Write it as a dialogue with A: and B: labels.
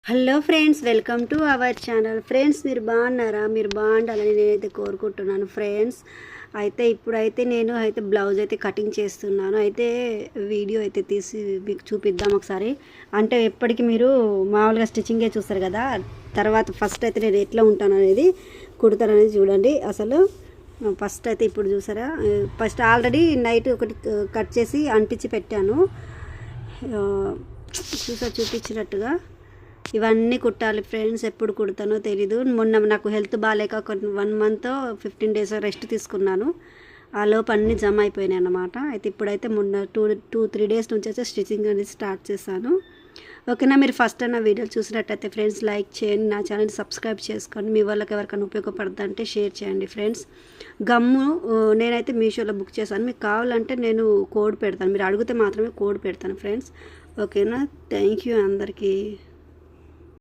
A: Hello friends, welcome to our channel. Friends, మీరు బాగున్నారా? మీరు బాగుండాలని నేనైతే కోరుకుంటున్నాను ఫ్రెండ్స్. ఇప్పుడైతే నేను బ్లౌజ్ అయితే కటింగ్ చేస్తున్నాను. వీడియో అయితే తీసి మీకు చూపిద్దాం ఒకసారి. అంటే ఎప్పటికీ మీరు మామూలుగా స్టిచ్చింగే చూస్తారు కదా, తర్వాత ఫస్ట్ అయితే నేను ఎట్లా ఉంటాను అనేది కుడతాననేది చూడండి. అసలు ఫస్ట్ అయితే ఇప్పుడు చూసారా, ఫస్ట్ ఆల్రెడీ నైట్ ఒకటి కట్ చేసి అంటించి పెట్టాను. చూపించినట్టుగా ఇవన్నీ కుట్టాలి ఫ్రెండ్స్. ఎప్పుడు కుడతానో తెలీదు. మొన్న నాకు హెల్త్ బాగాలేక 1 మంత్ 15 డేస్ రెస్ట్ తీసుకున్నాను. ఆ లోపు అన్నీ జమ అయిపోయినాయి అన్నమాట. ఇప్పుడైతే మొన్న 2-3 డేస్ నుంచి అయితే స్టిచ్చింగ్ అనేది స్టార్ట్ చేశాను. ఓకేనా? మీరు ఫస్ట్ నా వీడియోలు చూసినట్టయితే ఫ్రెండ్స్ లైక్ చేయండి, నా ఛానల్ సబ్స్క్రైబ్ చేసుకోండి. మీ వాళ్ళకి ఎవరికైనా ఉపయోగపడుతుందంటే షేర్ చేయండి ఫ్రెండ్స్. గమ్ము నేనైతే మీషోలో బుక్ చేశాను. మీకు కావాలంటే నేను కోడ్ పెడతాను, మీరు అడిగితే మాత్రమే కోడ్ పెడతాను ఫ్రెండ్స్. ఓకేనా? థ్యాంక్ యూ అందరికీ.